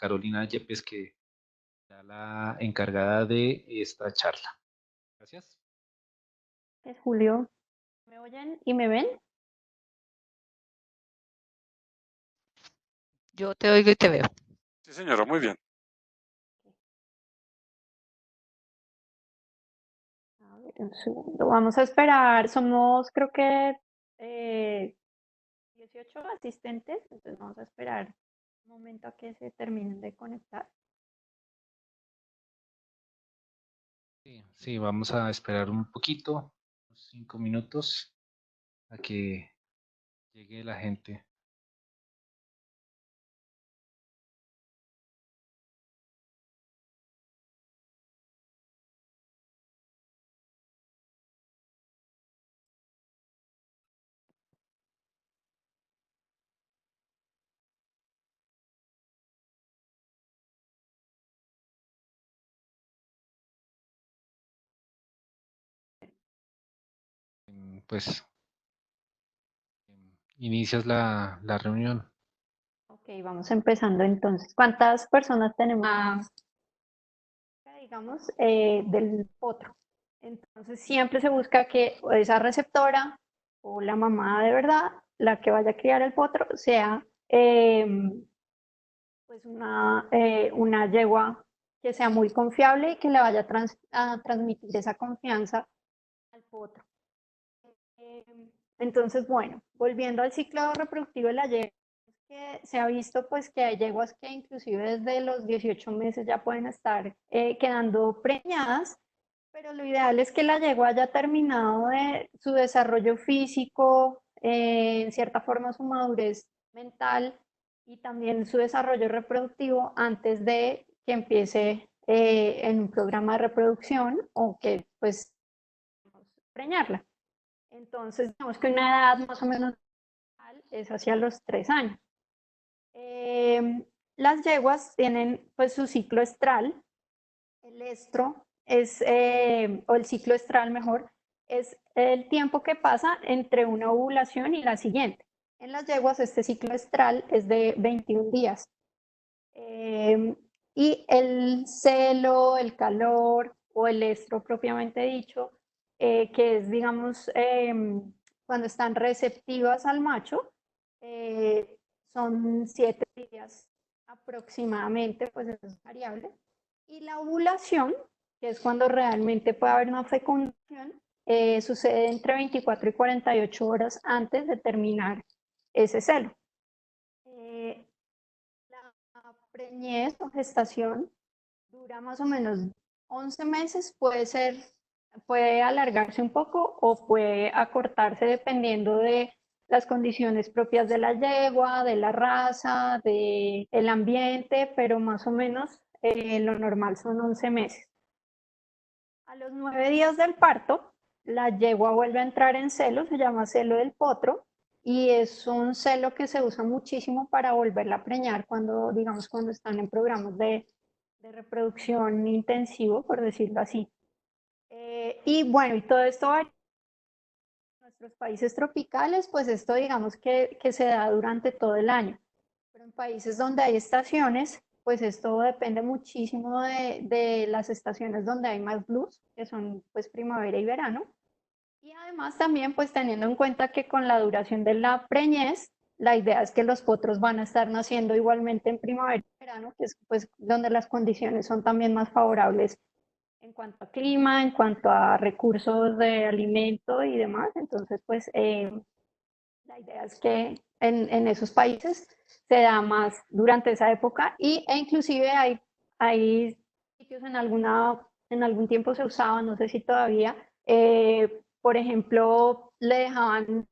Carolina Yepes, que será la encargada de esta charla. Gracias. Es Julio. ¿Me oyen y me ven? Yo te oigo y te veo. Sí, señora, muy bien. A ver, un segundo. Vamos a esperar. Somos, creo que, 18 asistentes. Entonces vamos a esperar un momento a que se terminen de conectar. Sí, vamos a esperar un poquito, unos 5 minutos, a que llegue la gente. Pues inicias la reunión. Ok, vamos empezando entonces. ¿Cuántas personas tenemos? Digamos, del potro. Entonces siempre se busca que esa receptora o la mamá de verdad, la que vaya a criar el potro, sea pues una yegua que sea muy confiable y que le vaya a transmitir esa confianza al potro. Eh, entonces, bueno, volviendo al ciclo reproductivo de la yegua, que se ha visto pues que hay yeguas que inclusive desde los 18 meses ya pueden estar quedando preñadas, pero lo ideal es que la yegua haya terminado de su desarrollo físico, en cierta forma su madurez mental y también su desarrollo reproductivo antes de que empiece en un programa de reproducción o que pues preñarla. Entonces, digamos que una edad más o menos es hacia los 3 años. Las yeguas tienen pues su ciclo estral, el estro es, o el ciclo estral mejor, es el tiempo que pasa entre una ovulación y la siguiente. En las yeguas este ciclo estral es de 21 días. Y el celo, el calor o el estro propiamente dicho, que es, digamos, cuando están receptivas al macho, son 7 días aproximadamente, pues eso es variable. Y la ovulación, que es cuando realmente puede haber una fecundación, sucede entre 24 y 48 horas antes de terminar ese celo. La preñez o gestación dura más o menos 11 meses, puede alargarse un poco o puede acortarse dependiendo de las condiciones propias de la yegua, de la raza, del ambiente, pero más o menos lo normal son 11 meses. A los 9 días del parto, la yegua vuelve a entrar en celo, se llama celo del potro, y es un celo que se usa muchísimo para volverla a preñar cuando, digamos, cuando están en programas de reproducción intensivo, por decirlo así. Y bueno, y todo esto en nuestros países tropicales, pues esto digamos que se da durante todo el año. Pero en países donde hay estaciones, pues esto depende muchísimo de las estaciones donde hay más luz, que son pues primavera y verano. Y además también pues teniendo en cuenta que con la duración de la preñez, la idea es que los potros van a estar naciendo igualmente en primavera y verano, que es pues donde las condiciones son también más favorables en cuanto a clima, en cuanto a recursos de alimento y demás. Entonces pues la idea es que en esos países se da más durante esa época e inclusive hay sitios en algún tiempo se usaban, no sé si todavía, por ejemplo, le dejaban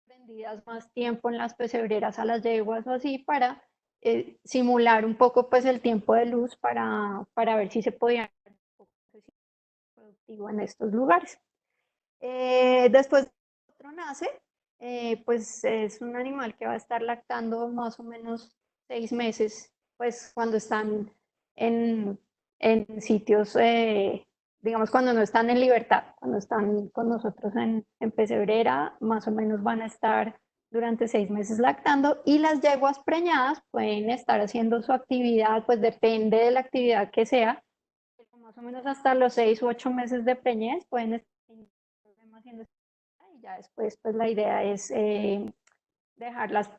prendidas más tiempo en las pesebreras a las yeguas o así para simular un poco pues el tiempo de luz para ver si se podía productivo en estos lugares. Después otro nace, pues es un animal que va a estar lactando más o menos 6 meses, pues cuando están en, en sitios, digamos, cuando no están en libertad, cuando están con nosotros en pesebrera, más o menos van a estar durante 6 meses lactando, y las yeguas preñadas pueden estar haciendo su actividad, pues depende de la actividad que sea, pero más o menos hasta los 6 u 8 meses de preñez pueden estar sin problema haciendo esta actividad, y ya después pues la idea es dejarlas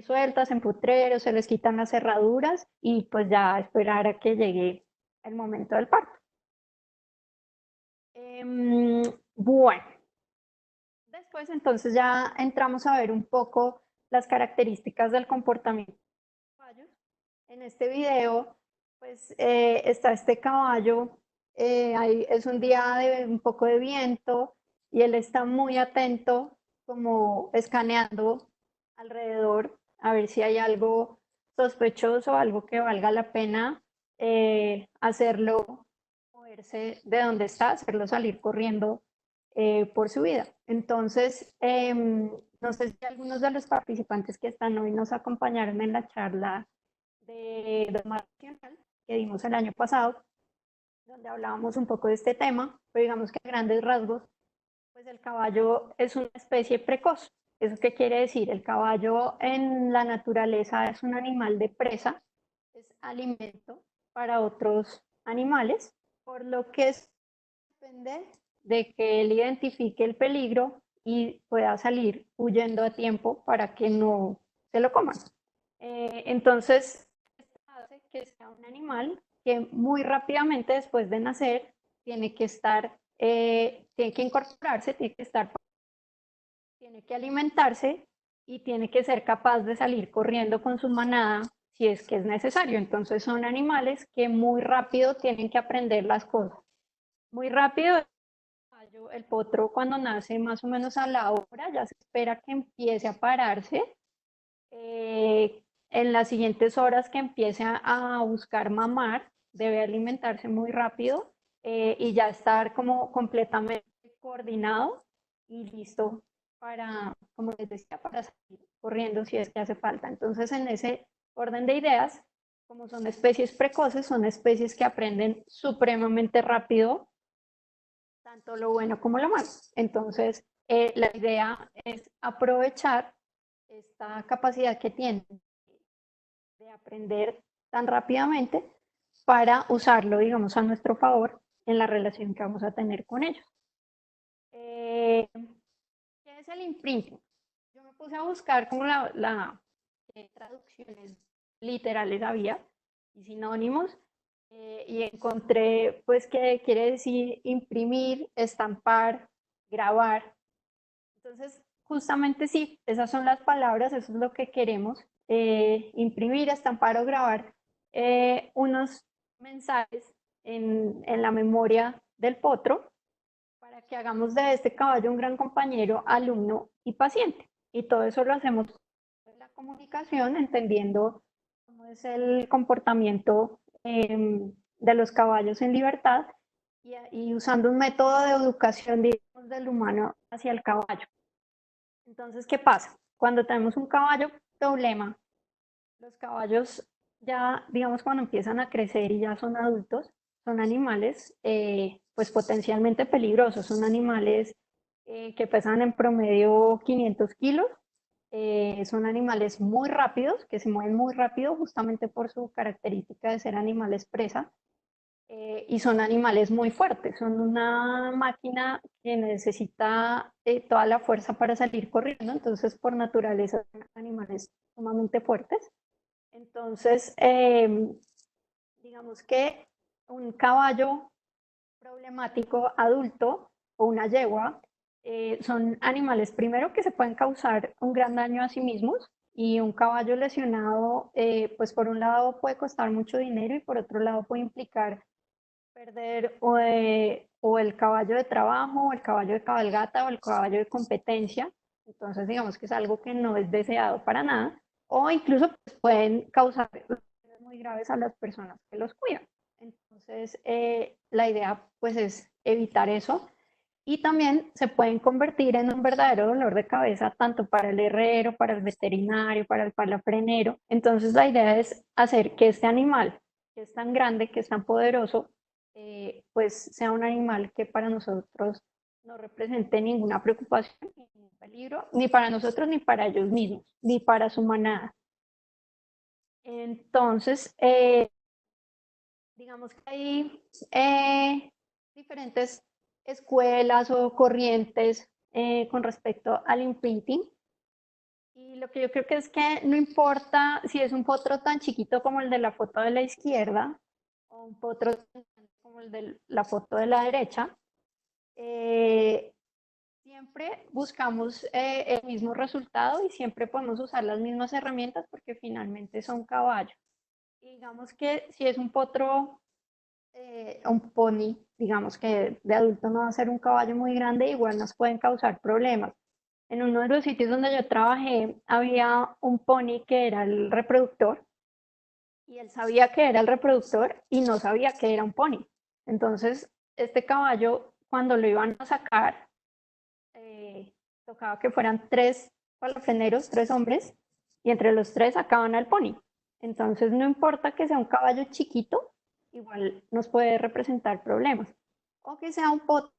sueltas en potreros, se les quitan las cerraduras y pues ya esperar a que llegue el momento del parto. Bueno, después entonces ya entramos a ver un poco las características del comportamiento de los caballos. En este video pues está este caballo, es un día de un poco de viento y él está muy atento, como escaneando alrededor a ver si hay algo sospechoso, algo que valga la pena hacerlo moverse de donde está, hacerlo salir corriendo por su vida. Entonces, no sé si algunos de los participantes que están hoy nos acompañaron en la charla de Doma Nacional que dimos el año pasado, donde hablábamos un poco de este tema, pero digamos que a grandes rasgos, pues el caballo es una especie precoz. ¿Eso qué quiere decir? El caballo en la naturaleza es un animal de presa, es alimento para otros animales, por lo que depende de que él identifique el peligro y pueda salir huyendo a tiempo para que no se lo coman. Entonces, esto hace que sea un animal que muy rápidamente después de nacer tiene que estar, tiene que incorporarse, tiene que alimentarse y tiene que ser capaz de salir corriendo con su manada si es que es necesario. Entonces son animales que muy rápido tienen que aprender las cosas. Muy rápido, el potro cuando nace más o menos a la hora ya se espera que empiece a pararse. En las siguientes horas que empiece a buscar mamar, debe alimentarse muy rápido y ya estar como completamente coordinado y listo para, como les decía, para salir corriendo si es que hace falta. Entonces, en ese orden de ideas, como son especies precoces, son especies que aprenden supremamente rápido tanto lo bueno como lo malo. Entonces, la idea es aprovechar esta capacidad que tienen de aprender tan rápidamente para usarlo, digamos, a nuestro favor en la relación que vamos a tener con ellos. ¿Qué es el imprinting? Yo me puse a buscar como traducciones literales había y sinónimos y encontré pues que quiere decir imprimir, estampar, grabar. Entonces, justamente sí, esas son las palabras, eso es lo que queremos, imprimir, estampar o grabar unos mensajes en la memoria del potro para que hagamos de este caballo un gran compañero, alumno y paciente. Y todo eso lo hacemos en la comunicación, entendiendo cómo es el comportamiento de los caballos en libertad y usando un método de educación, digamos, del humano hacia el caballo. Entonces, ¿qué pasa? Cuando tenemos un caballo problema, los caballos ya, digamos, cuando empiezan a crecer y ya son adultos, son animales pues potencialmente peligrosos, son animales que pesan en promedio 500 kilos, son animales muy rápidos, que se mueven muy rápido justamente por su característica de ser animales presa, y son animales muy fuertes, son una máquina que necesita toda la fuerza para salir corriendo, entonces por naturaleza son animales sumamente fuertes. Entonces, digamos que un caballo problemático adulto o una yegua son animales primero que se pueden causar un gran daño a sí mismos y un caballo lesionado, pues por un lado puede costar mucho dinero y por otro lado puede implicar perder o el caballo de trabajo, o el caballo de cabalgata, o el caballo de competencia. Entonces, digamos que es algo que no es deseado para nada. O incluso pues, pueden causar muy graves a las personas que los cuidan. Entonces, la idea pues es evitar eso. Y también se pueden convertir en un verdadero dolor de cabeza tanto para el herrero, para el veterinario, para el palafrenero. Entonces la idea es hacer que este animal, que es tan grande, que es tan poderoso, pues sea un animal que para nosotros no represente ninguna preocupación, ningún peligro. peligro ni para nosotros ni para ellos mismos, ni para su manada. Entonces, digamos que hay diferentes escuelas o corrientes con respecto al imprinting. Y lo que yo creo que es que no importa si es un potro tan chiquito como el de la foto de la izquierda o un potro tan grande como el de la foto de la derecha, eh, siempre buscamos el mismo resultado y siempre podemos usar las mismas herramientas porque finalmente son caballos. Y digamos que si es un potro, un pony, digamos que de adulto no va a ser un caballo muy grande, igual nos pueden causar problemas. En uno de los sitios donde yo trabajé había un pony que era el reproductor y él sabía que era el reproductor y no sabía que era un pony. Entonces, este caballo, cuando lo iban a sacar, tocaba que fueran tres palafreneros, tres hombres, y entre los tres sacaban al pony. Entonces, no importa que sea un caballo chiquito, igual nos puede representar problemas. O que sea un potro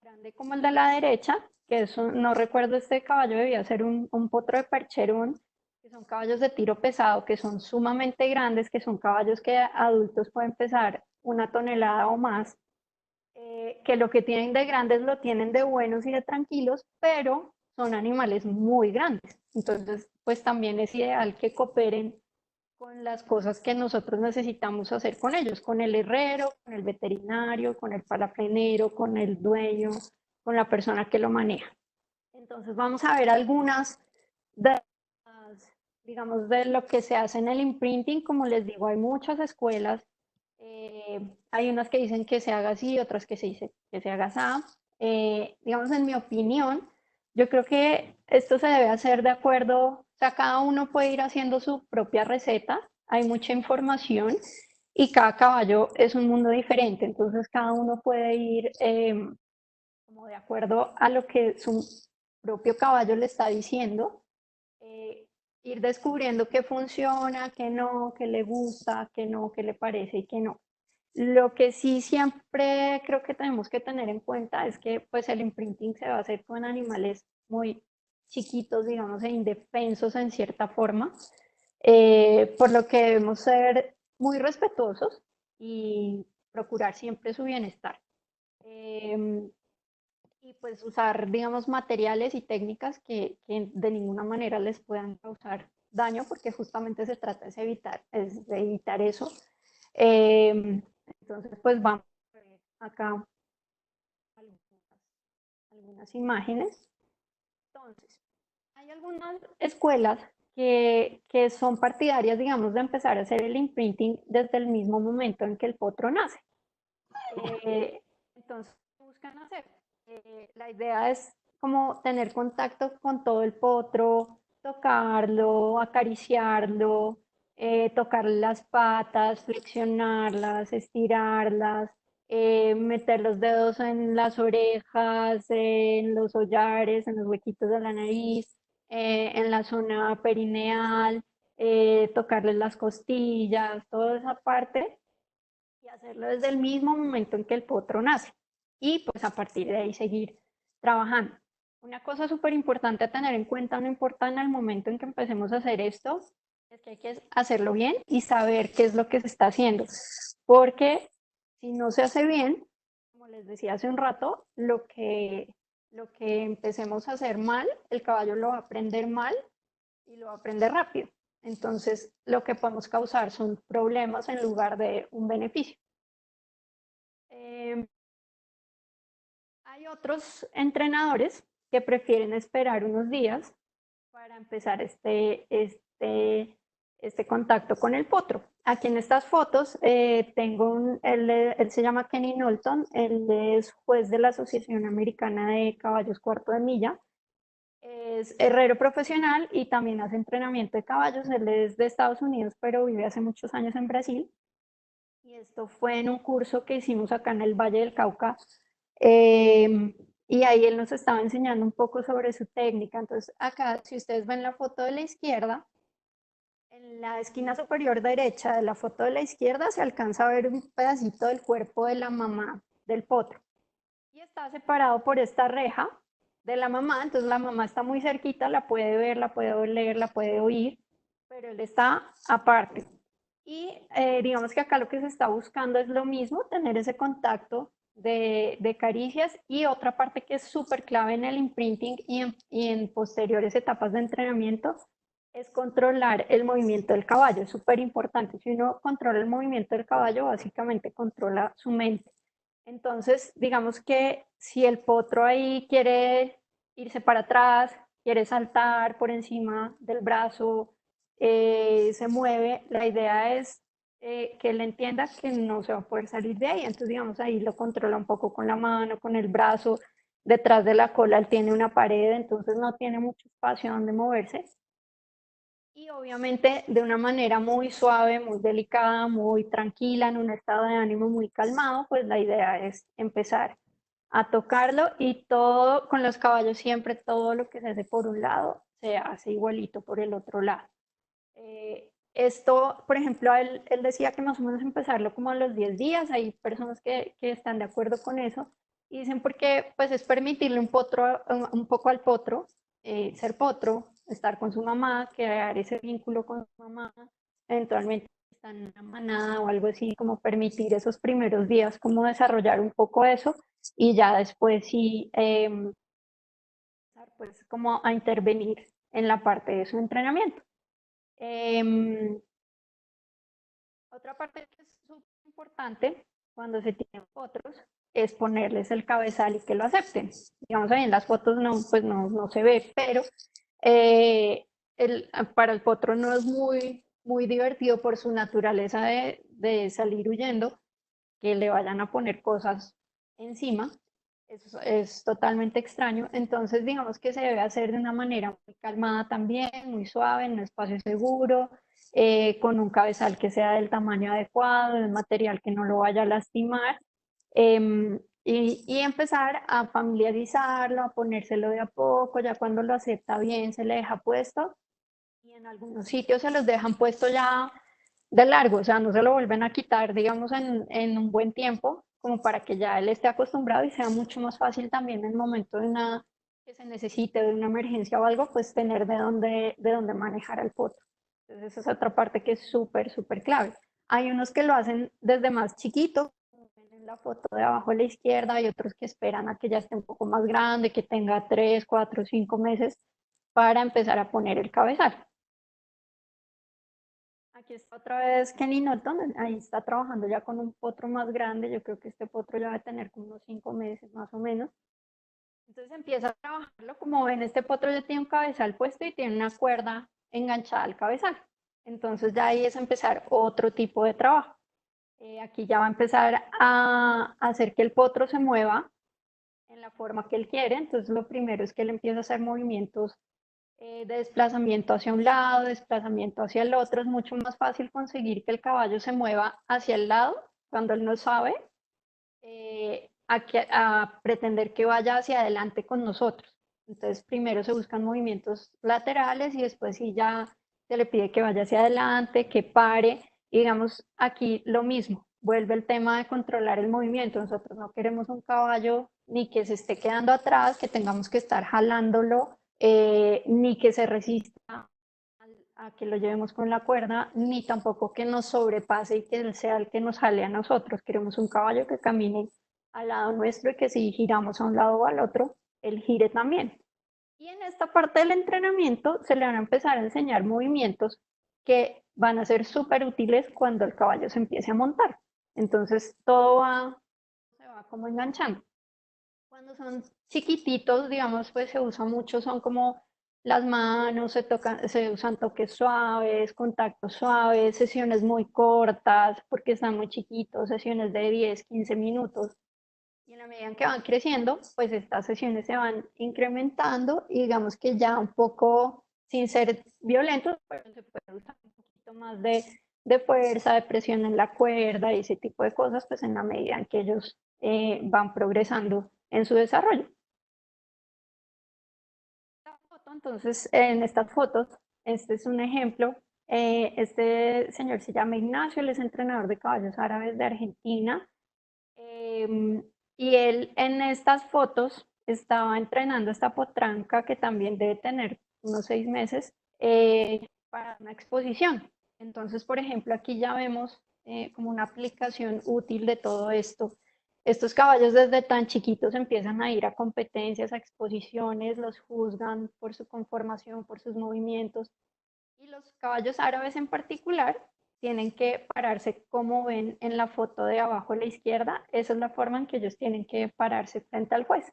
grande como el de la derecha, que eso, no recuerdo, este caballo debía ser un potro de percherón, que son caballos de tiro pesado, que son sumamente grandes, que son caballos que adultos pueden pesar 1 tonelada o más, que lo que tienen de grandes lo tienen de buenos y de tranquilos, pero son animales muy grandes. Entonces, pues también es ideal que cooperen con las cosas que nosotros necesitamos hacer con ellos, con el herrero, con el veterinario, con el palafrenero, con el dueño, con la persona que lo maneja. Entonces vamos a ver algunas de las, digamos, de lo que se hace en el imprinting. Como les digo, hay muchas escuelas. Hay unas que dicen que se haga así, otras que se dice que se haga así. Digamos, en mi opinión, yo creo que esto se debe hacer de acuerdo, o sea, cada uno puede ir haciendo su propia receta, hay mucha información y cada caballo es un mundo diferente, entonces cada uno puede ir como de acuerdo a lo que su propio caballo le está diciendo, eh, ir descubriendo qué funciona, qué no, qué le gusta, qué no, qué le parece y qué no. Lo que sí siempre creo que tenemos que tener en cuenta es que pues el imprinting se va a hacer con animales muy chiquitos, digamos, e indefensos en cierta forma, por lo que debemos ser muy respetuosos y procurar siempre su bienestar. Eh, y pues usar, digamos, materiales y técnicas que de ninguna manera les puedan causar daño, porque justamente se trata es de evitar eso. Eh, entonces, pues vamos a ver acá algunas imágenes. Entonces, hay algunas escuelas que son partidarias, digamos, de empezar a hacer el imprinting desde el mismo momento en que el potro nace. Entonces, ¿qué buscan hacer? La idea es como tener contacto con todo el potro, tocarlo, acariciarlo, tocarle las patas, flexionarlas, estirarlas, meter los dedos en las orejas, en los hollares, en los huequitos de la nariz, en la zona perineal, tocarles las costillas, toda esa parte y hacerlo desde el mismo momento en que el potro nace y pues a partir de ahí seguir trabajando. Una cosa súper importante a tener en cuenta, no importa en el momento en que empecemos a hacer esto, es que hay que hacerlo bien y saber qué es lo que se está haciendo, porque si no se hace bien, como les decía hace un rato, lo que empecemos a hacer mal, el caballo lo va a aprender mal y lo va a aprender rápido. Entonces, lo que podemos causar son problemas en lugar de un beneficio. Eh, Hay otros entrenadores que prefieren esperar unos días para empezar este contacto con el potro. Aquí en estas fotos él se llama Kenny Knowlton, él es juez de la Asociación Americana de Caballos Cuarto de Milla, es herrero profesional y también hace entrenamiento de caballos. Él es de Estados Unidos, pero vive hace muchos años en Brasil. Y esto fue en un curso que hicimos acá en el Valle del Cauca. Y ahí él nos estaba enseñando un poco sobre su técnica. Entonces, acá, si ustedes ven la foto de la izquierda, en la esquina superior derecha de la foto de la izquierda se alcanza a ver un pedacito del cuerpo de la mamá del potro. Y está separado por esta reja de la mamá, entonces la mamá está muy cerquita, la puede ver, la puede oler, la puede oír, pero él está aparte. Y digamos que acá lo que se está buscando es lo mismo, tener ese contacto de caricias y otra parte que es súper clave en el imprinting y en posteriores etapas de entrenamiento es controlar el movimiento del caballo, es súper importante. Si uno controla el movimiento del caballo, básicamente controla su mente. Entonces, digamos que si el potro ahí quiere irse para atrás, quiere saltar por encima del brazo, se mueve, la idea es que él entienda que no se va a poder salir de ahí. Entonces, digamos, ahí lo controla un poco con la mano, con el brazo. Detrás de la cola él tiene una pared, entonces no tiene mucho espacio donde moverse. Y obviamente de una manera muy suave, muy delicada, muy tranquila, en un estado de ánimo muy calmado, pues la idea es empezar a tocarlo y todo con los caballos siempre todo lo que se hace por un lado se hace igualito por el otro lado. Esto, por ejemplo, él decía que más o menos empezarlo como a los 10 días, hay personas que están de acuerdo con eso y dicen porque pues es permitirle un poco al potro ser potro, estar con su mamá, crear ese vínculo con su mamá, eventualmente estar en una manada o algo así, como permitir esos primeros días, como desarrollar un poco eso y ya después sí, pues como a intervenir en la parte de su entrenamiento. Eh, Otra parte que es súper importante cuando se tienen potros es ponerles el cabezal y que lo acepten. Digamos, ahí en las fotos no, pues no se ve, pero eh, para el potro no es muy divertido por su naturaleza de salir huyendo, que le vayan a poner cosas encima. Es totalmente extraño. Entonces, digamos que se debe hacer de una manera muy calmada también, muy suave, en un espacio seguro, con un cabezal que sea del tamaño adecuado, del material que no lo vaya a lastimar. Y empezar a familiarizarlo, a ponérselo de a poco, ya cuando lo acepta bien se le deja puesto y en algunos sitios se los dejan puesto ya de largo, o sea, no se lo vuelven a quitar, digamos, en un buen tiempo, como para que ya él esté acostumbrado y sea mucho más fácil también en el momento de una que se necesite, de una emergencia o algo, pues tener de dónde manejar al potro. Entonces esa es otra parte que es súper clave. Hay unos que lo hacen desde más chiquito, como ven en la foto de abajo a la izquierda, hay otros que esperan a que ya esté un poco más grande, que tenga 3, 4, 5 meses para empezar a poner el cabezal. Aquí está otra vez Kenny Norton, ahí está trabajando ya con un potro más grande, yo creo que este potro ya va a tener como unos 5 meses más o menos. Entonces empieza a trabajarlo, como ven, este potro ya tiene un cabezal puesto y tiene una cuerda enganchada al cabezal. Entonces ya ahí es empezar otro tipo de trabajo. Aquí ya va a empezar a hacer que el potro se mueva en la forma que él quiere, entonces lo primero es que él empieza a hacer movimientos de desplazamiento hacia un lado, desplazamiento hacia el otro. Es mucho más fácil conseguir que el caballo se mueva hacia el lado cuando él no sabe, a pretender que vaya hacia adelante con nosotros. Entonces, primero se buscan movimientos laterales y después sí ya se le pide que vaya hacia adelante, que pare. Y digamos, aquí lo mismo, vuelve el tema de controlar el movimiento. Nosotros no queremos un caballo ni que se esté quedando atrás, que tengamos que estar jalándolo, ni que se resista a que lo llevemos con la cuerda, ni tampoco que nos sobrepase y que él sea el que nos jale a nosotros. Queremos un caballo que camine al lado nuestro y que si giramos a un lado o al otro, él gire también. Y en esta parte del entrenamiento se le van a empezar a enseñar movimientos que van a ser súper útiles cuando el caballo se empiece a montar. Entonces se va como enganchando. Cuando son chiquititos, digamos, pues se usa mucho, son como las manos, se usan toques suaves, contactos suaves, sesiones muy cortas, porque están muy chiquitos, sesiones de 10, 15 minutos. Y en la medida en que van creciendo, pues estas sesiones se van incrementando y digamos que ya un poco, sin ser violentos, pero se puede usar un poquito más de fuerza, de presión en la cuerda y ese tipo de cosas, pues en la medida en que ellos van progresando en su desarrollo. Entonces, en estas fotos, este es un ejemplo. Este señor se llama Ignacio, él es entrenador de caballos árabes de Argentina. Y él en estas fotos estaba entrenando esta potranca que también debe tener unos 6 meses para una exposición. Entonces, por ejemplo, aquí ya vemos como una aplicación útil de todo esto. Estos caballos desde tan chiquitos empiezan a ir a competencias, a exposiciones, los juzgan por su conformación, por sus movimientos. Y los caballos árabes en particular tienen que pararse como ven en la foto de abajo a la izquierda. Esa es la forma en que ellos tienen que pararse frente al juez.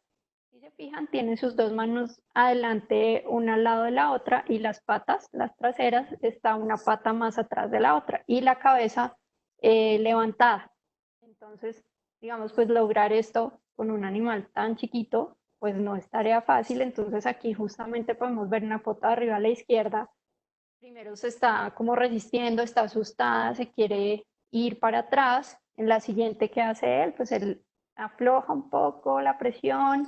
Si se fijan, tienen sus dos manos adelante, una al lado de la otra, y las patas, las traseras, está una pata más atrás de la otra, y la cabeza levantada. Entonces, digamos, pues lograr esto con un animal tan chiquito, pues no es tarea fácil. Entonces aquí justamente podemos ver una foto arriba a la izquierda. Primero se está como resistiendo, está asustada, se quiere ir para atrás. En la siguiente, ¿qué hace él? Pues él afloja un poco la presión,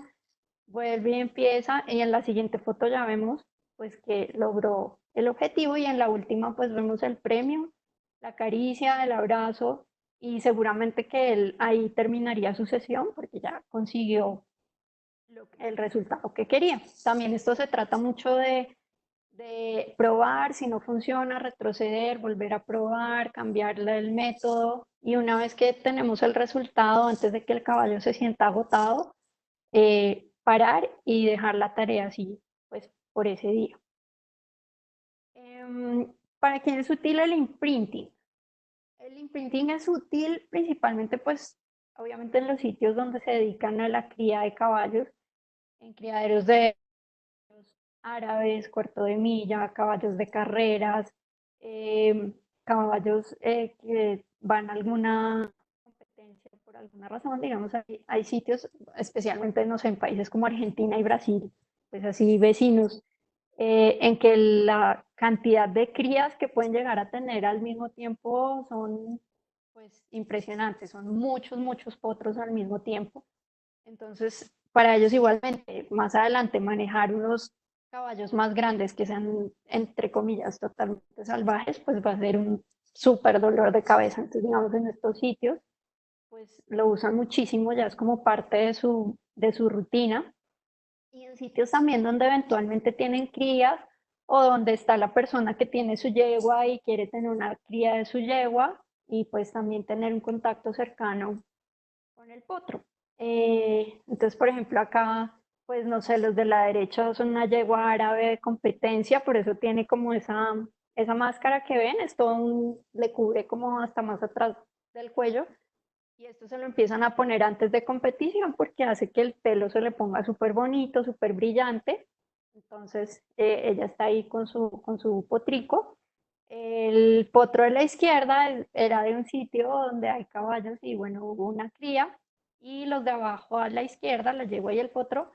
vuelve y empieza. Y en la siguiente foto ya vemos pues que logró el objetivo, y en la última pues vemos el premio, la caricia, el abrazo, y seguramente que él ahí terminaría su sesión porque ya consiguió el resultado que quería. También esto se trata mucho de probar, si no funciona, retroceder, volver a probar, cambiarle el método, y una vez que tenemos el resultado, antes de que el caballo se sienta agotado, parar y dejar la tarea así, pues por ese día. ¿Para quién es útil el imprinting? El imprinting es útil principalmente, pues, obviamente en los sitios donde se dedican a la cría de caballos, en criaderos de árabes, cuarto de milla, caballos de carreras, caballos que van a alguna competencia por alguna razón. Digamos, hay sitios, especialmente, no sé, en países como Argentina y Brasil, pues así vecinos, en que la cantidad de crías que pueden llegar a tener al mismo tiempo son pues impresionantes, son muchos, muchos potros al mismo tiempo. Entonces, para ellos igualmente, más adelante manejar unos caballos más grandes que sean, entre comillas, totalmente salvajes, pues va a ser un súper dolor de cabeza. Entonces, digamos, en estos sitios, pues lo usan muchísimo, ya es como parte de su rutina. Y en sitios también donde eventualmente tienen crías, o donde está la persona que tiene su yegua y quiere tener una cría de su yegua, y pues también tener un contacto cercano con el potro. Entonces, por ejemplo, acá, pues no sé, los de la derecha son una yegua árabe de competencia, por eso tiene como esa máscara que ven, le cubre como hasta más atrás del cuello, y esto se lo empiezan a poner antes de competición porque hace que el pelo se le ponga súper bonito, súper brillante. Entonces, ella está ahí con su potrico. El potro de la izquierda era de un sitio donde hay caballos y bueno, hubo una cría, y los de abajo a la izquierda, la yegua y el potro,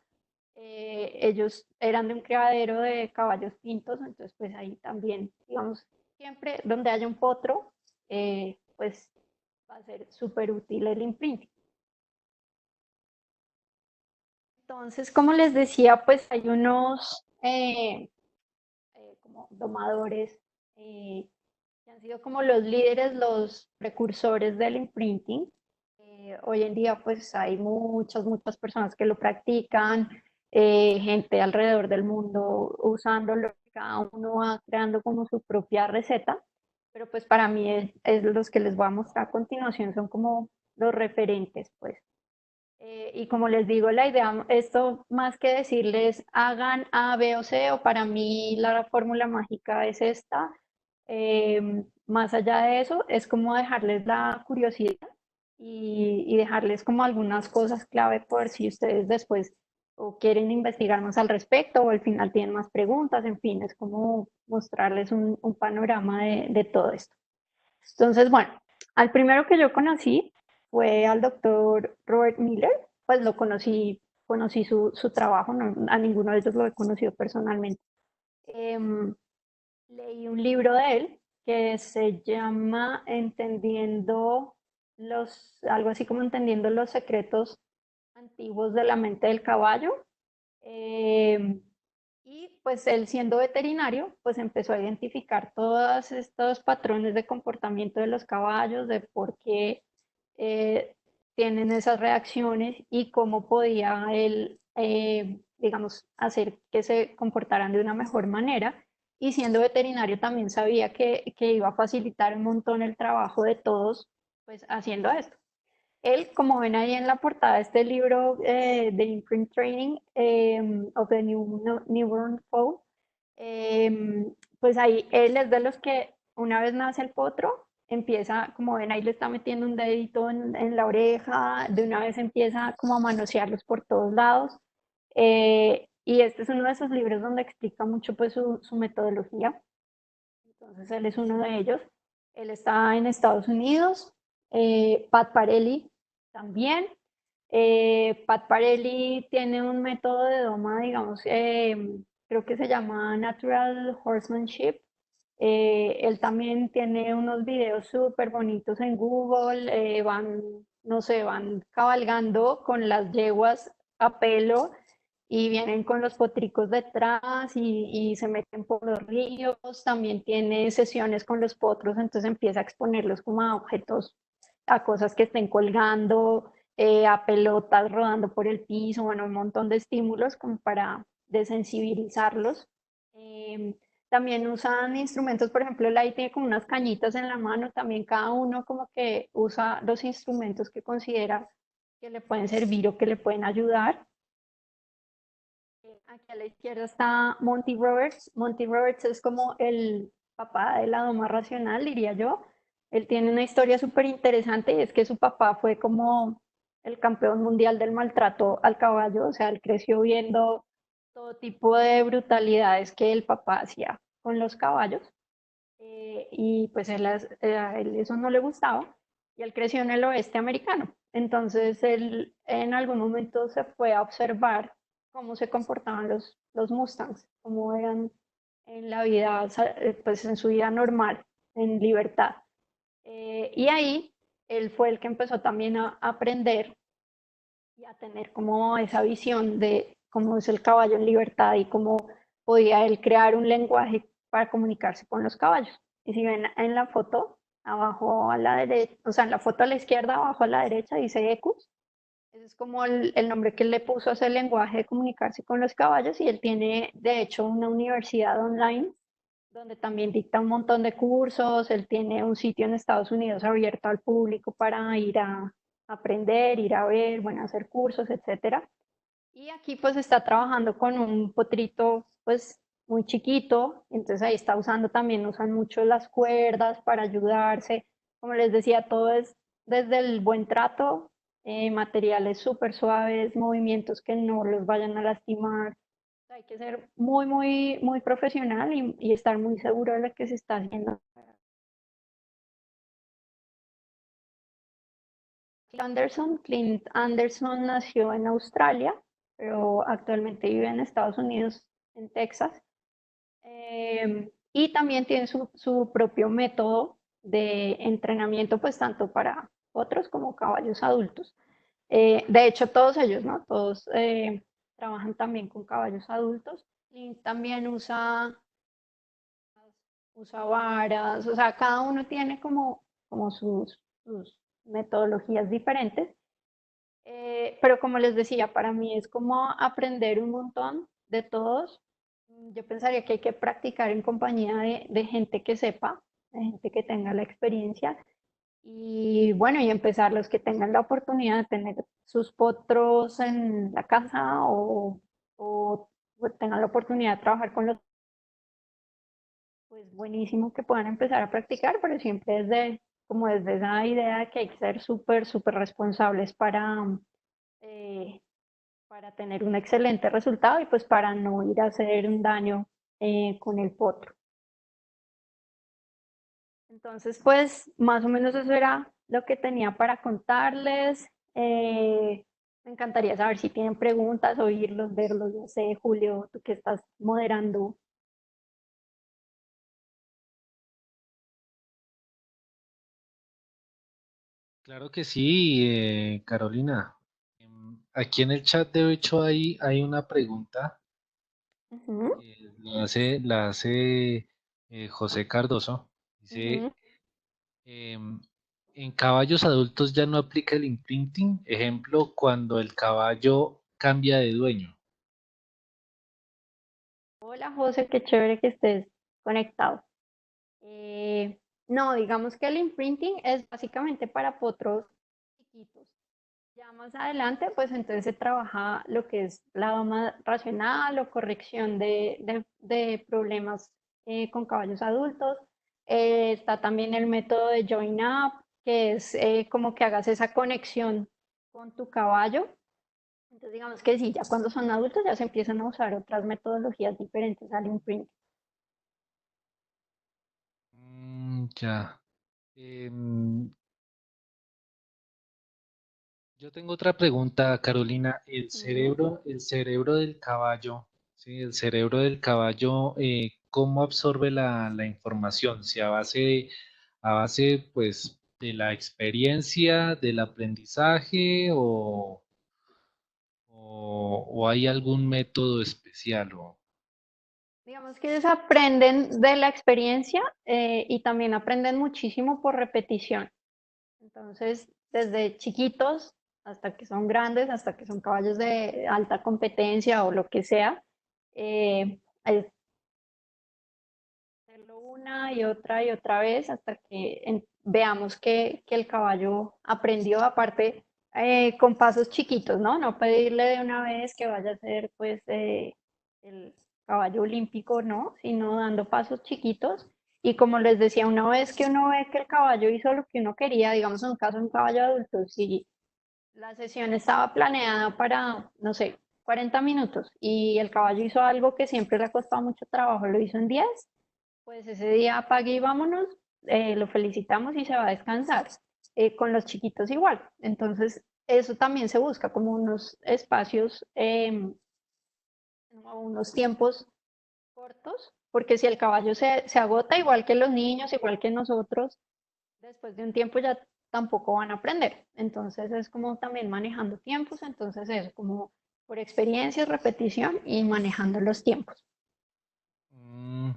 ellos eran de un criadero de caballos pintos. Entonces pues ahí también, digamos, siempre donde haya un potro, pues va a ser súper útil el imprinting. Entonces, como les decía, pues hay unos como domadores que han sido como los líderes, los precursores del imprinting. Hoy en día pues hay muchas, muchas personas que lo practican, gente alrededor del mundo usándolo, cada uno va creando como su propia receta, pero pues para mí es los que les voy a mostrar a continuación, son como los referentes pues. Y como les digo, la idea, esto más que decirles hagan A, B o C, o para mí la fórmula mágica es esta, más allá de eso, es como dejarles la curiosidad, y dejarles como algunas cosas clave por si ustedes después o quieren investigar más al respecto, o al final tienen más preguntas. En fin, es como mostrarles un panorama de todo esto. Entonces, bueno, al primero que yo conocí fue al doctor Robert Miller. Pues lo conocí su trabajo, a ninguno de ellos lo he conocido personalmente. Em, Leí un libro de él que se llama algo así como Entendiendo los secretos antiguos de la mente del caballo. Em, y pues él, siendo veterinario, pues empezó a identificar todos estos patrones de comportamiento de los caballos, de por qué eh, tienen esas reacciones, y cómo podía él digamos, hacer que se comportaran de una mejor manera. Y siendo veterinario también sabía que iba a facilitar un montón el trabajo de todos, pues haciendo esto. Él, como ven ahí en la portada de este libro de Imprint Training of the Newborn Foal, pues ahí él es de los que una vez nace el potro, empieza, como ven ahí le está metiendo un dedito en la oreja, de una vez empieza como a manosearlos por todos lados. Y este es uno de esos libros donde explica mucho pues su metodología. Entonces él es uno de ellos. Él está en Estados Unidos. Pat Parelli también. Pat Parelli tiene un método de doma, digamos, creo que se llama Natural Horsemanship. Él también tiene unos videos súper bonitos en Google. Van, no sé, van cabalgando con las yeguas a pelo y vienen con los potricos detrás y se meten por los ríos. También tiene sesiones con los potros, entonces empieza a exponerlos como a objetos, a cosas que estén colgando, a pelotas rodando por el piso, bueno, un montón de estímulos como para desensibilizarlos. Eh, También usan instrumentos, por ejemplo, Lai tiene como unas cañitas en la mano, también cada uno como que usa los instrumentos que considera que le pueden servir o que le pueden ayudar. Aquí a la izquierda está Monty Roberts. Monty Roberts es como el papá del lado más racional, diría yo. Él tiene una historia súper interesante y es que su papá fue como el campeón mundial del maltrato al caballo, o sea, él creció viendo todo tipo de brutalidades que el papá hacía con los caballos y pues a él eso no le gustaba y él creció en el oeste americano. Entonces él en algún momento se fue a observar cómo se comportaban los Mustangs, cómo eran en la vida, pues en su vida normal, en libertad. Y ahí él fue el que empezó también a aprender y a tener como esa visión de cómo es el caballo en libertad y cómo podía él crear un lenguaje para comunicarse con los caballos. Y si ven en la foto, abajo a la derecha, o sea, en la foto a la izquierda, abajo a la derecha dice Ecus. Ese es como el nombre que él le puso a ese lenguaje de comunicarse con los caballos y él tiene, de hecho, una universidad online donde también dicta un montón de cursos. Él tiene un sitio en Estados Unidos abierto al público para ir a aprender, ir a ver, bueno, hacer cursos, etcétera. Y aquí pues está trabajando con un potrito pues muy chiquito, entonces ahí está usando también, usan mucho las cuerdas para ayudarse. Como les decía, todo es desde el buen trato, materiales súper suaves, movimientos que no los vayan a lastimar. Hay que ser muy, muy, muy profesional y estar muy seguro de lo que se está haciendo. Clint Anderson nació en Australia, pero actualmente vive en Estados Unidos, en Texas. Y también tiene su propio método de entrenamiento, pues tanto para otros como caballos adultos. De hecho, todos ellos, ¿no? Todos trabajan también con caballos adultos. Y también usa varas, o sea, cada uno tiene como sus metodologías diferentes. Pero como les decía, para mí es como aprender un montón de todos. Yo pensaría que hay que practicar en compañía de gente que sepa, de gente que tenga la experiencia. Y bueno, y empezar los que tengan la oportunidad de tener sus potros en la casa o tengan la oportunidad de trabajar con los, pues buenísimo que puedan empezar a practicar, pero siempre desde, como desde esa idea de que hay que ser súper, súper responsables eh, para tener un excelente resultado y pues para no ir a hacer un daño con el potro. Entonces, pues más o menos eso era lo que tenía para contarles. Me encantaría saber si tienen preguntas, oírlos, verlos. No sé, Julio, tú que estás moderando. Claro que sí, Carolina. Aquí en el chat de hecho hay una pregunta, Ujú, la hace José Cardoso. ujú. Dice, en caballos adultos ya no aplica el imprinting. Ejemplo, cuando el caballo cambia de dueño? Hola José, qué chévere que estés conectado. No, digamos que el imprinting es básicamente para potros chiquitos. Ya más adelante, pues entonces se trabaja lo que es la doma racional o corrección de problemas con caballos adultos. Está también el método de join up, que es como que hagas esa conexión con tu caballo. Entonces digamos que sí, ya cuando son adultos ya se empiezan a usar otras metodologías diferentes al imprint. Ya. Em, yo tengo otra pregunta, Carolina. Ujú. El cerebro del caballo, ¿sí? El cerebro del caballo, ¿cómo absorbe la información? ¿Si a base, pues, de la experiencia, del aprendizaje o hay algún método especial? Digamos que ellos aprenden de la experiencia y también aprenden muchísimo por repetición. Entonces, desde chiquitos hasta que son grandes, hasta que son caballos de alta competencia o lo que sea, es hacerlo una y otra vez hasta que veamos que el caballo aprendió, aparte con pasos chiquitos, ¿no? No pedirle de una vez que vaya a ser pues el caballo olímpico, ¿no? Sino dando pasos chiquitos. Y como les decía, una vez que uno ve que el caballo hizo lo que uno quería, digamos en un caso de un caballo adulto, si la sesión estaba planeada para, no sé, 40 minutos y el caballo hizo algo que siempre le ha costado mucho trabajo, lo hizo en 10, pues ese día apague y vámonos, lo felicitamos y se va a descansar. Con los chiquitos igual. Entonces, eso también se busca como unos espacios, unos tiempos cortos, porque si el caballo se agota, igual que los niños, igual que nosotros, después de un tiempo ya tampoco van a aprender. Entonces es como también manejando tiempos, entonces es como por experiencia, repetición y manejando los tiempos. Mm,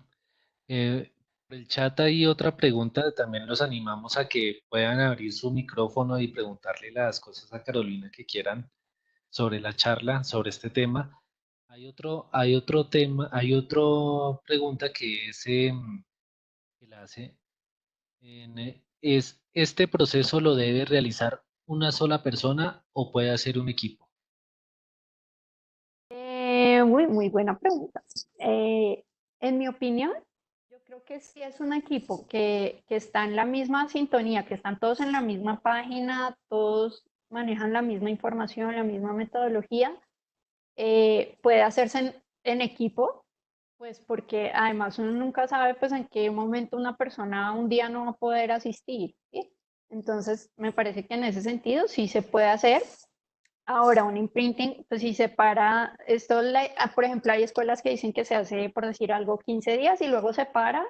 por el chat hay otra pregunta, también los animamos a que puedan abrir su micrófono y preguntarle las cosas a Carolina que quieran sobre la charla, sobre este tema. Hay otro tema, hay otra pregunta que es que la hace es ¿este proceso lo debe realizar una sola persona o puede hacer un equipo? Muy buena pregunta. En mi opinión, yo creo que si es un equipo que está en la misma sintonía, que están todos en la misma página, todos manejan la misma información, la misma metodología, puede hacerse en equipo, pues porque además uno nunca sabe pues en qué momento una persona un día no va a poder asistir, ¿sí? Entonces me parece que en ese sentido sí se puede hacer. Ahora, un imprinting, pues si se para, esto, por ejemplo, hay escuelas que dicen que se hace, por decir algo, 15 días y luego se para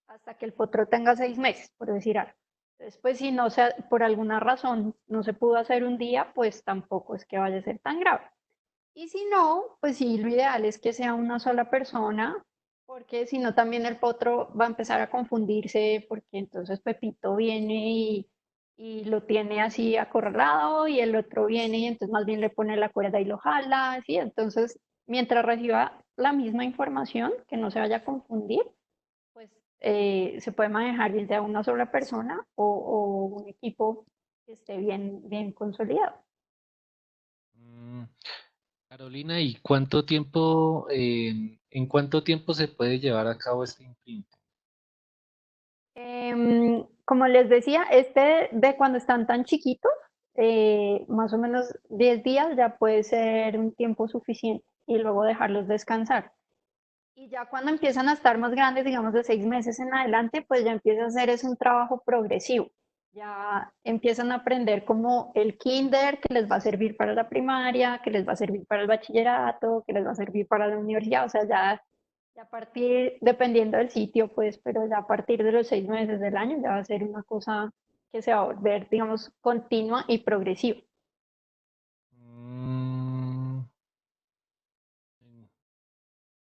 hasta que el potro tenga 6 meses, por decir algo. Entonces, pues si no se, por alguna razón no se pudo hacer un día, pues tampoco es que vaya a ser tan grave. Y si no, pues sí, lo ideal es que sea una sola persona, porque si no también el potro va a empezar a confundirse, porque entonces Pepito viene y lo tiene así acorralado y el otro viene y entonces más bien le pone la cuerda y lo jala, ¿sí? Entonces, mientras reciba la misma información, que no se vaya a confundir, pues se puede manejar bien sea una sola persona o un equipo que esté bien consolidado. Mm, Carolina, ¿y cuánto tiempo, en cuánto tiempo se puede llevar a cabo este imprint? Como les decía, este de cuando están tan chiquitos, más o menos 10 días ya puede ser un tiempo suficiente y luego dejarlos descansar. Y ya cuando empiezan a estar más grandes, digamos de 6 meses en adelante, pues ya empieza a ser es un trabajo progresivo. Ya empiezan a aprender como el kinder, que les va a servir para la primaria, que les va a servir para el bachillerato, que les va a servir para la universidad. O sea, ya a partir, dependiendo del sitio, pues, pero ya a partir de los 6 meses del año ya va a ser una cosa que se va a volver, digamos, continua y progresiva. Mm,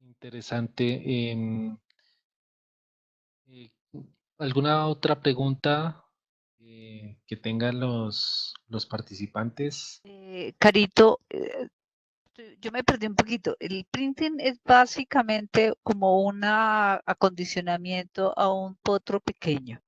interesante. Eh, ¿Alguna otra pregunta que tengan los participantes? Carito, Yo me perdí un poquito. El printing es básicamente como un acondicionamiento a un potro pequeño.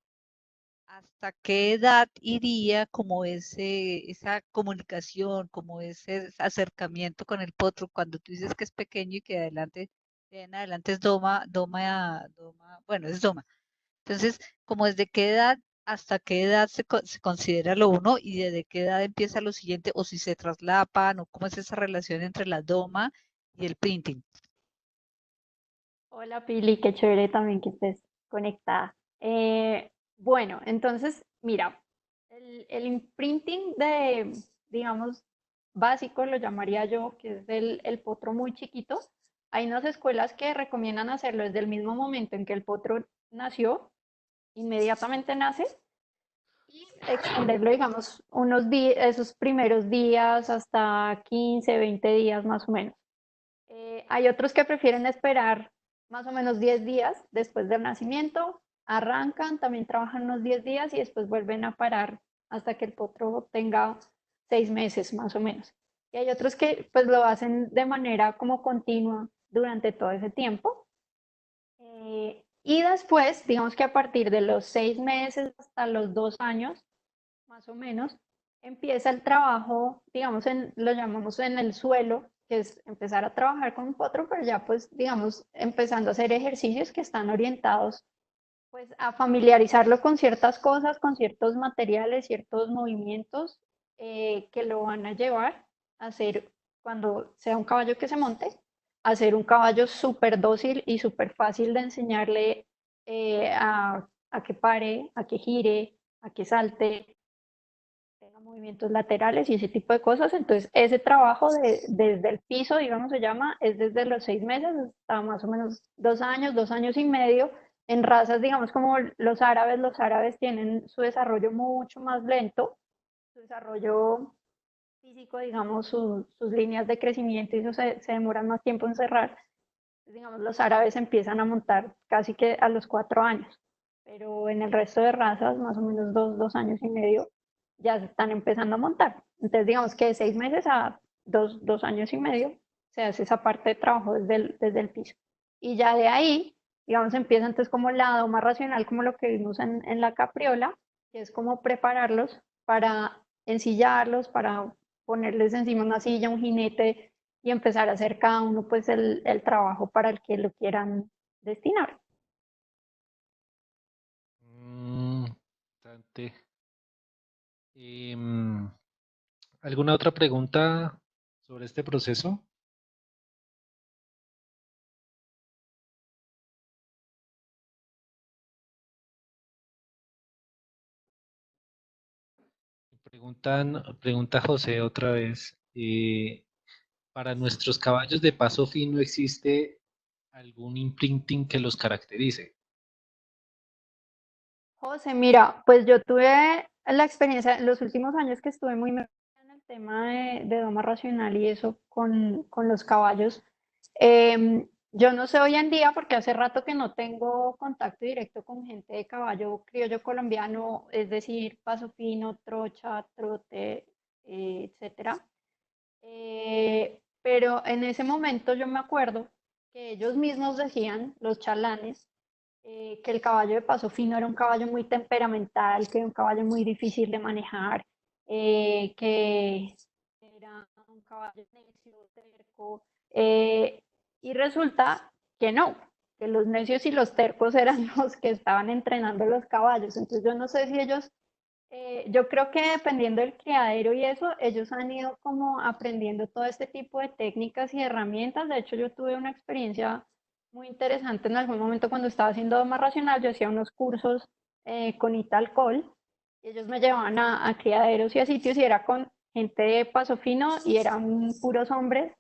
¿Hasta qué edad iría como esa comunicación, como ese acercamiento con el potro cuando tú dices que es pequeño y que adelante, de ahí en adelante es bueno, es doma. Entonces, como desde qué edad hasta qué edad se considera lo uno y desde qué edad empieza lo siguiente, o si se traslapan, o cómo es esa relación entre la doma y el printing. Hola Pili, qué chévere también que estés conectada. Bueno, entonces, mira, el imprinting digamos, básico, lo llamaría yo, que es el potro muy chiquito. Hay unas escuelas que recomiendan hacerlo desde el mismo momento en que el potro nació, inmediatamente nace, y extenderlo, digamos, esos primeros días hasta 15, 20 días más o menos. Hay otros que prefieren esperar más o menos 10 días después del nacimiento, arrancan, también trabajan unos 10 días y después vuelven a parar hasta que el potro tenga 6 meses más o menos. Y hay otros que pues lo hacen de manera como continua durante todo ese tiempo. Y después, digamos que a partir de los 6 meses hasta los 2 años, más o menos, empieza el trabajo, digamos, lo llamamos en el suelo, que es empezar a trabajar con un potro, pero ya pues, digamos, empezando a hacer ejercicios que están orientados pues a familiarizarlo con ciertas cosas, con ciertos materiales, ciertos movimientos que lo van a llevar a ser, cuando sea un caballo que se monte, a ser un caballo súper dócil y súper fácil de enseñarle a que pare, a que gire, a que salte, tenga movimientos laterales y ese tipo de cosas. Entonces, ese trabajo desde el piso, digamos, se llama, es desde los 6 meses hasta más o menos 2 años, 2 años y medio. En razas, digamos, como los árabes tienen su desarrollo mucho más lento, su desarrollo físico, digamos, sus líneas de crecimiento y eso se demoran más tiempo en cerrar. Digamos, los árabes empiezan a montar casi que a los 4 años, pero en el resto de razas, más o menos 2 años y medio, ya se están empezando a montar. Entonces, digamos que de 6 meses a 2 años y medio se hace esa parte de trabajo desde el piso. Y ya de ahí, digamos, empieza entonces como el lado más racional, como lo que vimos en la capriola, que es como prepararlos para ensillarlos, para ponerles encima una silla, un jinete y empezar a hacer cada uno pues el trabajo para el que lo quieran destinar. Mm, Bastante. Em, ¿Alguna otra pregunta sobre este proceso? Pregunta José otra vez. Para nuestros caballos de paso fino, ¿existe algún imprinting que los caracterice? José, mira, pues yo tuve la experiencia en los últimos años que estuve muy metida en el tema de doma racional y eso con los caballos. Yo no sé hoy en día porque hace rato que no tengo contacto directo con gente de caballo criollo colombiano, es decir, paso fino, trocha, trote, etcétera. Pero en ese momento yo me acuerdo que ellos mismos decían, los chalanes, que el caballo de paso fino era un caballo muy temperamental, que era un caballo muy difícil de manejar, que era un caballo necio, terco, y resulta que no, que los necios y los tercos eran los que estaban entrenando los caballos. Entonces yo no sé si ellos yo creo que dependiendo del criadero y eso, ellos han ido como aprendiendo todo este tipo de técnicas y herramientas. De hecho, yo tuve una experiencia muy interesante en algún momento cuando estaba haciendo doma racional. Yo hacía unos cursos con Italcol y ellos me llevaban a criaderos y a sitios y era con gente de paso fino y eran puros hombres.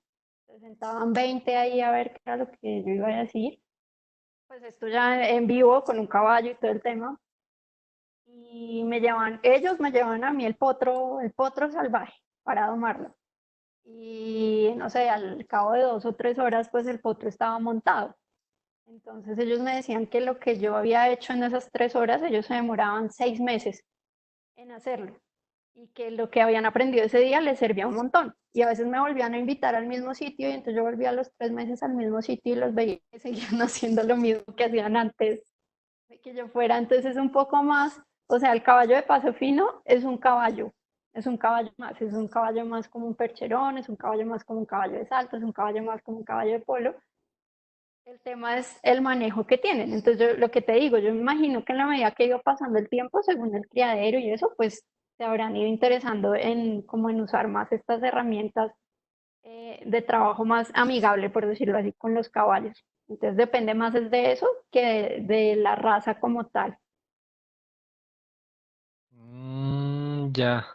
Se sentaban 20 ahí a ver qué era lo que yo iba a decir. Pues esto ya en vivo con un caballo y todo el tema y ellos me llevan a mí el potro salvaje para domarlo. Y no sé, al cabo de 2 o 3 horas, pues el potro estaba montado. Entonces ellos me decían que lo que yo había hecho en esas 3 horas, ellos se demoraban 6 meses en hacerlo. y que lo que habían aprendido ese día les servía un montón. Y a veces me volvían a invitar al mismo sitio y entonces yo volvía a los 3 meses al mismo sitio y los veía que seguían haciendo lo mismo que hacían antes de que yo fuera. Entonces es un poco más, o sea, el caballo de paso fino es un caballo más, es un caballo más como un percherón, es un caballo más como un caballo de salto, es un caballo más como un caballo de polo. El tema es el manejo que tienen. Entonces, yo, lo que te digo, yo me imagino que en la medida que ha ido pasando el tiempo, según el criadero y eso, pues se habrán ido interesando en como en usar más estas herramientas de trabajo más amigable, por decirlo así, con los caballos. Entonces, depende más es de eso que de la raza como tal. Ya.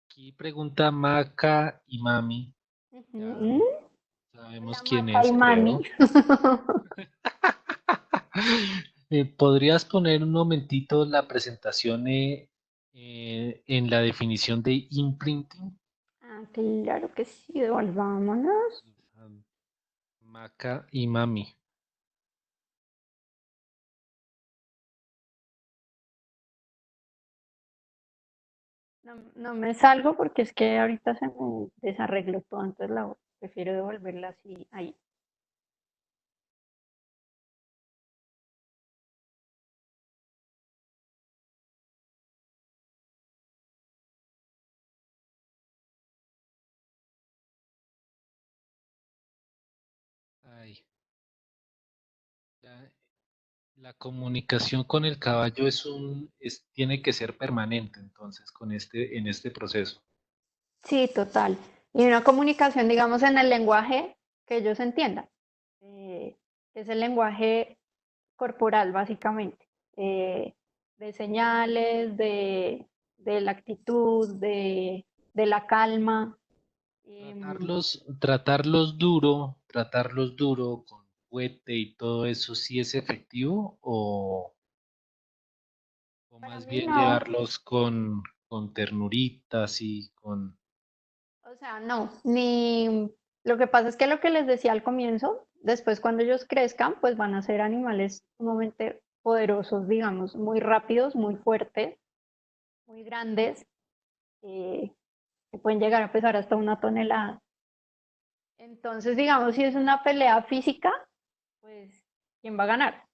Aquí pregunta Maca y Mami. Ya Ujú. sabemos Hola, quién Maca y es, Mami. creo. ¿Podrías poner un momentito la presentación en la definición de imprinting? Ah, claro que sí, devolvámonos. Maca y Mami. No, no me salgo porque es que ahorita se me desarregló todo, entonces prefiero devolverla así ahí. Ay, la, la comunicación con el caballo tiene que ser permanente, entonces, en este proceso. Sí, total. Y una comunicación, digamos, en el lenguaje que ellos entiendan, eh, que es el lenguaje corporal, básicamente, eh, de señales, de la actitud, de la calma. em, Tratarlos duro con fuete y todo eso, ¿sí es efectivo o para más mí bien no. llevarlos con ternuritas y con... O sea, no, ni lo que pasa es que lo que les decía al comienzo, después cuando ellos crezcan, pues van a ser animales sumamente poderosos, digamos, muy rápidos, muy fuertes, muy grandes, eh, que pueden llegar a pesar hasta 1 tonelada. Entonces, digamos, si es una pelea física, pues, ¿quién va a ganar?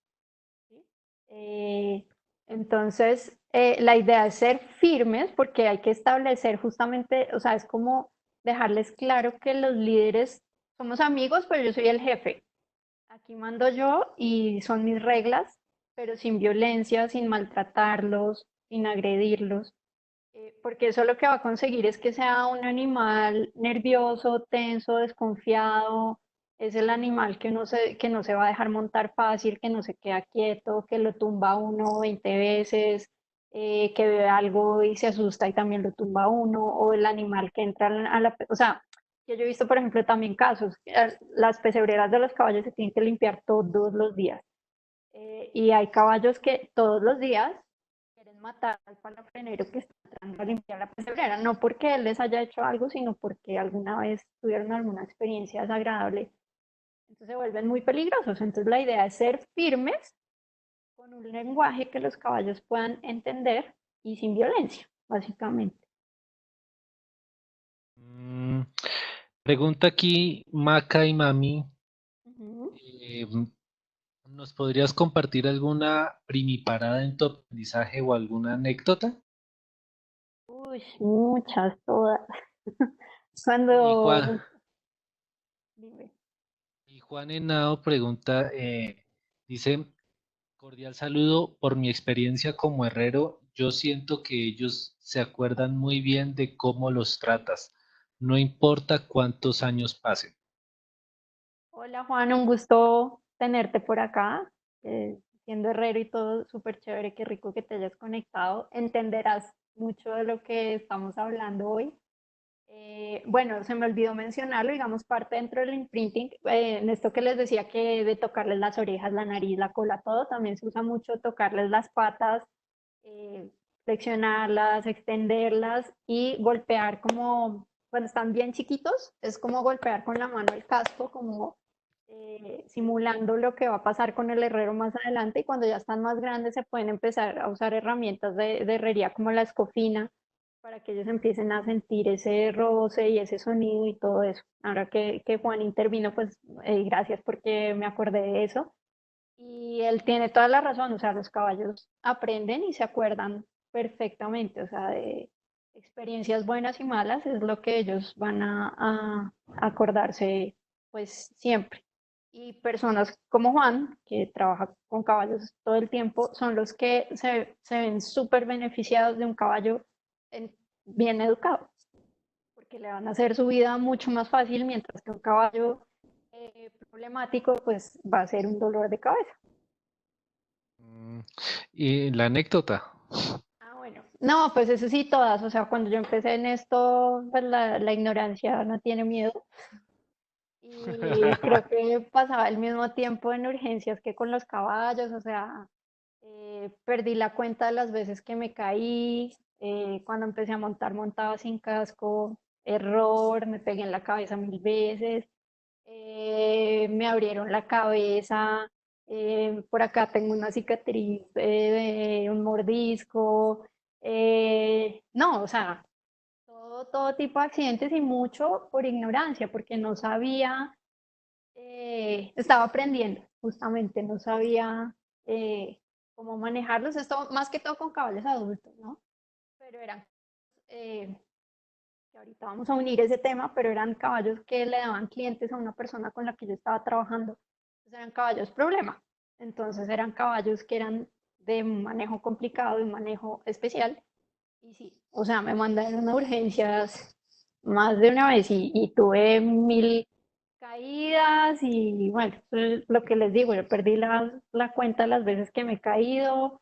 ¿Sí? Entonces, la idea es ser firmes porque hay que establecer justamente, o sea, es como dejarles claro que los líderes somos amigos, pero yo soy el jefe. Aquí mando yo y son mis reglas, pero sin violencia, sin maltratarlos, sin agredirlos, porque eso lo que va a conseguir es que sea un animal nervioso, tenso, desconfiado. Es el animal que no se va a dejar montar fácil, que no se queda quieto, que lo tumba a uno 20 veces, que ve algo y se asusta y también lo tumba a uno, o el animal que entra o sea, que yo he visto, por ejemplo, también casos, que las pesebreras de los caballos se tienen que limpiar todos los días. Y hay caballos que todos los días quieren matar al palafrenero que está entrando a limpiar la pesebrera, no porque él les haya hecho algo, sino porque alguna vez tuvieron alguna experiencia desagradable. Entonces se vuelven muy peligrosos. Entonces la idea es ser firmes con un lenguaje que los caballos puedan entender y sin violencia, básicamente. Mm, pregunta aquí Maca y Mami, Ujú. eh, ¿nos podrías compartir alguna primiparada en tu aprendizaje o alguna anécdota? Uy, muchas, todas. Y Juan, Cuando, dime. y Juan Henao pregunta, dice, cordial saludo, por mi experiencia como herrero, yo siento que ellos se acuerdan muy bien de cómo los tratas, no importa cuántos años pasen. Hola Juan, un gusto tenerte por acá. Siendo herrero y todo, súper chévere, qué rico que te hayas conectado. Entenderás mucho de lo que estamos hablando hoy. Bueno, se me olvidó mencionarlo, digamos, parte dentro del imprinting, en esto que les decía que de tocarles las orejas, la nariz, la cola, todo, también se usa mucho tocarles las patas, eh, flexionarlas, extenderlas y golpear como, cuando están bien chiquitos, es como golpear con la mano el casco, como simulando lo que va a pasar con el herrero más adelante y cuando ya están más grandes se pueden empezar a usar herramientas de herrería como la escofina para que ellos empiecen a sentir ese roce y ese sonido y todo eso. Ahora que Juan intervino, pues gracias porque me acordé de eso. Y él tiene toda la razón, o sea, los caballos aprenden y se acuerdan perfectamente, o sea, de experiencias buenas y malas es lo que ellos van a acordarse pues siempre. Y personas como Juan, que trabaja con caballos todo el tiempo, son los que se ven súper beneficiados de un caballo bien educado, porque le van a hacer su vida mucho más fácil, mientras que un caballo problemático pues va a ser un dolor de cabeza. Mm, y la anécdota. Ah, bueno. No, pues eso sí, todas. O sea, cuando yo empecé en esto, pues la ignorancia no tiene miedo. Y creo que pasaba el mismo tiempo en urgencias que con los caballos. O sea, perdí la cuenta de las veces que me caí. Cuando empecé a montar, montaba sin casco. Error, me pegué en la cabeza 1000 veces. Me abrieron la cabeza. Por acá tengo una cicatriz de un mordisco. No, o sea, todo tipo de accidentes y mucho por ignorancia, porque no sabía, estaba aprendiendo, justamente, no sabía cómo manejarlos. Esto más que todo con caballos adultos, ¿no? Pero eran, eh, que ahorita vamos a unir ese tema, pero eran caballos que le daban clientes a una persona con la que yo estaba trabajando. Entonces eran caballos problema. Entonces eran caballos que eran de un manejo complicado, de un manejo especial. Y sí, o sea, me mandaron a urgencias más de una vez y tuve 1000 caídas y bueno, lo que les digo, yo perdí la cuenta de las veces que me he caído.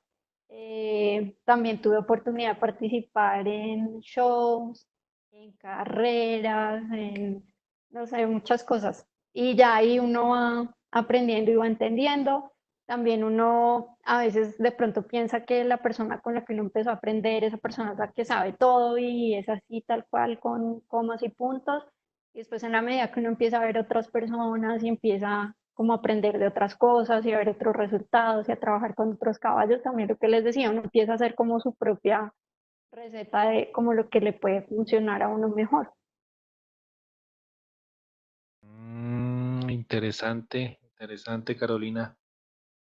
También tuve oportunidad de participar en shows, en carreras, en, no sé, muchas cosas. Y ya ahí uno va aprendiendo y va entendiendo. También uno a veces de pronto piensa que la persona con la que uno empezó a aprender, esa persona es la que sabe todo y es así tal cual con comas y puntos. Y después en la medida que uno empieza a ver otras personas y empieza como a aprender de otras cosas y a ver otros resultados y a trabajar con otros caballos, también lo que les decía, uno empieza a hacer como su propia receta de como lo que le puede funcionar a uno mejor. Interesante, interesante, Carolina.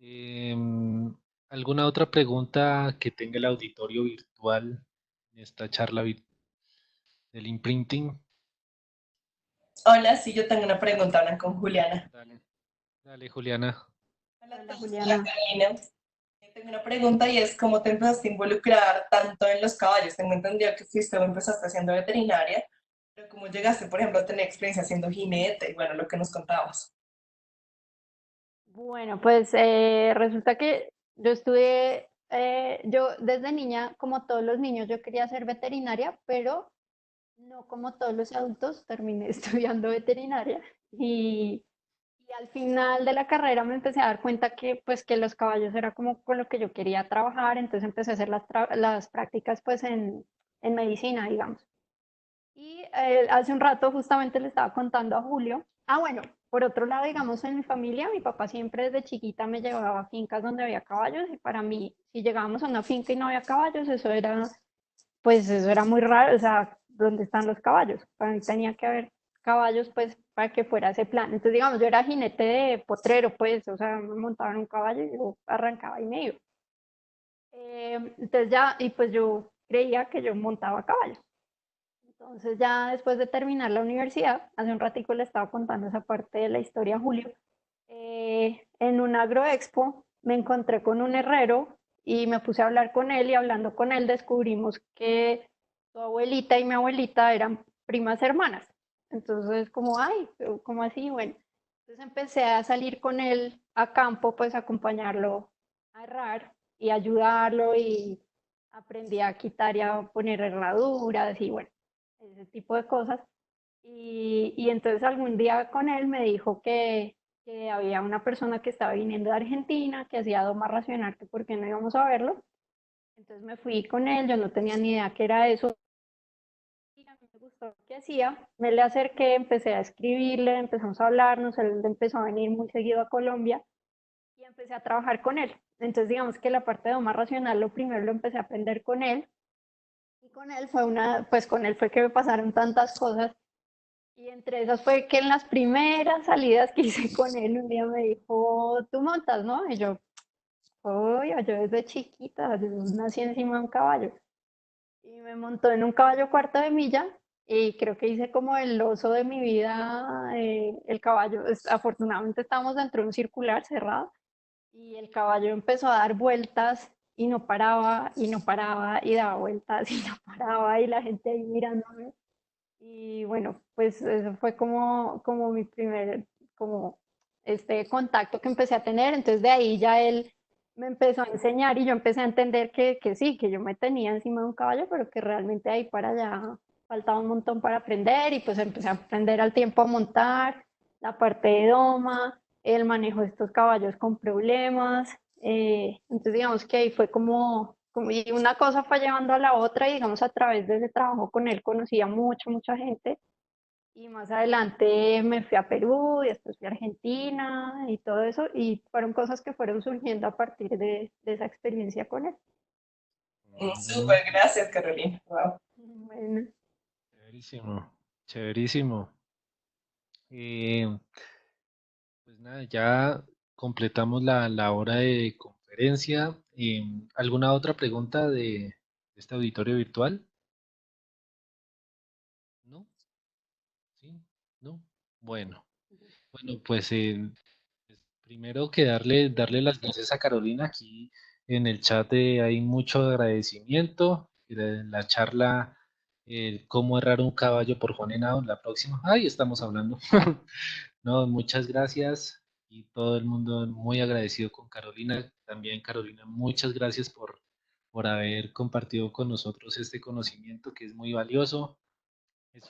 Em, ¿Alguna otra pregunta que tenga el auditorio virtual en esta charla del imprinting? Hola, sí, yo tengo una pregunta, hablan con Juliana. Dale, dale, Juliana. Hola a Hola todos, hola Juliana. Carolina. Tengo una pregunta y es cómo te empezaste a involucrar tanto en los caballos. Tengo entendido que fuiste o empezaste haciendo veterinaria, pero cómo llegaste, por ejemplo, a tener experiencia siendo jinete y bueno, lo que nos contabas. Bueno, pues resulta que yo estudié, yo desde niña, como todos los niños, yo quería ser veterinaria, pero no como todos los adultos, terminé estudiando veterinaria y al final de la carrera me empecé a dar cuenta que pues que los caballos era como con lo que yo quería trabajar, entonces empecé a hacer las prácticas pues en medicina, digamos. Y hace un rato justamente le estaba contando a Julio. Ah, bueno, por otro lado, digamos, en mi familia, mi papá siempre desde chiquita me llevaba a fincas donde había caballos y para mí, si llegábamos a una finca y no había caballos, eso era, pues eso era muy raro, o sea, ¿dónde están los caballos? Para mí tenía que haber caballos, pues, para que fuera ese plan. Entonces, digamos, yo era jinete de potrero, pues, o sea, me montaba en un caballo y yo arrancaba y me iba. Entonces ya, y pues yo creía que yo montaba caballos. Entonces ya después de terminar la universidad, hace un ratico le estaba contando esa parte de la historia a Julio, en un agroexpo me encontré con un herrero y me puse a hablar con él y hablando con él descubrimos que su abuelita y mi abuelita eran primas hermanas. Entonces como, ay, ¿cómo así? Bueno, entonces empecé a salir con él a campo, pues a acompañarlo a errar y ayudarlo y aprendí a quitar y a poner herraduras y bueno, ese tipo de cosas. Y entonces algún día con él me dijo que había una persona que estaba viniendo de Argentina, que hacía doma racional, que por qué no íbamos a verlo. Entonces me fui con él, yo no tenía ni idea qué era eso. Y a mí me gustó lo que hacía, me le acerqué, empecé a escribirle, empezamos a hablarnos, él empezó a venir muy seguido a Colombia y empecé a trabajar con él. Entonces digamos que la parte de doma racional, lo primero lo empecé a aprender con él Y con él fue pues con él fue que me pasaron tantas cosas. Y entre esas fue que en las primeras salidas que hice con él, un día me dijo, tú montas, ¿no? Y yo, oye, yo desde chiquita, yo nací encima de un caballo. Y me montó en un caballo cuarto de milla y creo que hice como el oso de mi vida. El caballo, afortunadamente estábamos dentro de un circular cerrado y el caballo empezó a dar vueltas y no paraba y no paraba y daba vueltas y no paraba y la gente ahí mirándome. Y bueno, pues eso fue como mi primer, como este contacto que empecé a tener. Entonces de ahí ya él me empezó a enseñar y yo empecé a entender que sí, que yo me tenía encima de un caballo, pero que realmente ahí para allá faltaba un montón para aprender y pues empecé a aprender al tiempo a montar, la parte de doma, el manejo de estos caballos con problemas. Entonces digamos que ahí fue y una cosa fue llevando a la otra y digamos a través de ese trabajo con él conocí a mucha gente y más adelante me fui a Perú y después fui a Argentina y todo eso y fueron cosas que fueron surgiendo a partir de esa experiencia con él. Mm, Súper, gracias, Carolina. Wow. Bueno, chéverísimo, chéverísimo. Eh, pues nada, ya completamos la hora de conferencia. ¿Alguna otra pregunta de este auditorio virtual? ¿No? ¿Sí? ¿No? Bueno, bueno, pues primero que darle las gracias a Carolina. Aquí en el chat hay mucho agradecimiento. La charla, cómo errar un caballo por Juan Henao, la próxima. Ahí estamos hablando. No, muchas gracias y todo el mundo muy agradecido con Carolina. También Carolina, muchas gracias por haber compartido con nosotros este conocimiento que es muy valioso. Es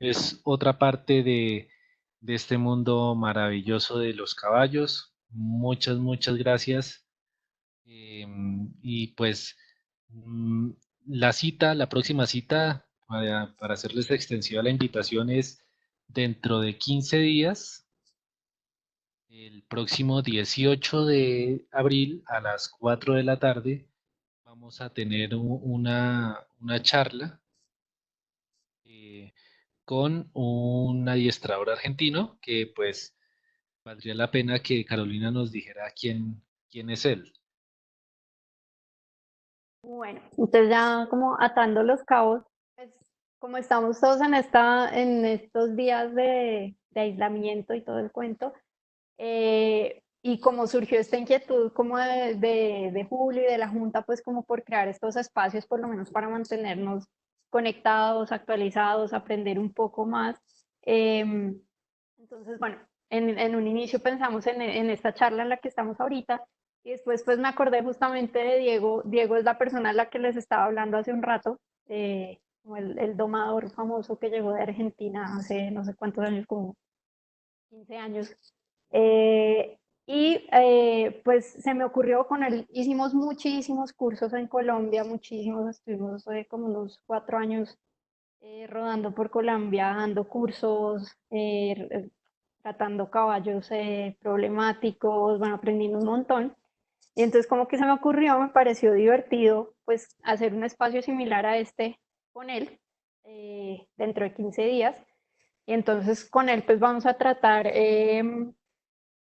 es otra parte de este mundo maravilloso de los caballos. Muchas gracias. Y pues mm, la próxima cita, para hacerles extensiva la invitación, es dentro de 15 días, el próximo 18 de abril a las 4 de la tarde, vamos a tener una charla. eh, con un adiestrador argentino que pues valdría la pena que Carolina nos dijera quién es él. bueno, entonces ya como atando los cabos, pues como estamos todos en estos días de aislamiento y todo el cuento. Y como surgió esta inquietud como de Julio y de la Junta, pues como por crear estos espacios, por lo menos para mantenernos conectados, actualizados, aprender un poco más. Entonces, bueno, en un inicio pensamos en esta charla en la que estamos ahorita y después pues me acordé justamente de Diego. Diego es la persona a la que les estaba hablando hace un rato, como el domador famoso que llegó de Argentina hace no sé cuántos años, como 15 años. Pues se me ocurrió con él, hicimos muchísimos cursos en Colombia, muchísimos, estuvimos como unos 4 años rodando por Colombia, dando cursos, tratando caballos problemáticos, bueno, aprendiendo un montón. Y entonces como que se me ocurrió, me pareció divertido pues hacer un espacio similar a este con él dentro de 15 días. Y entonces con él pues vamos a tratar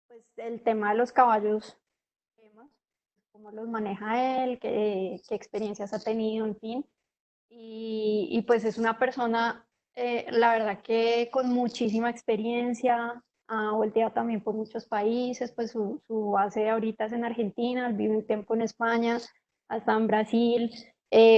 pues el tema de los caballos, cómo los maneja él, qué experiencias ha tenido, en fin. Pues es una persona, la verdad que con muchísima experiencia, ha volteado también por muchos países, pues su base ahorita es en Argentina, vive un tiempo en España, hasta en Brasil,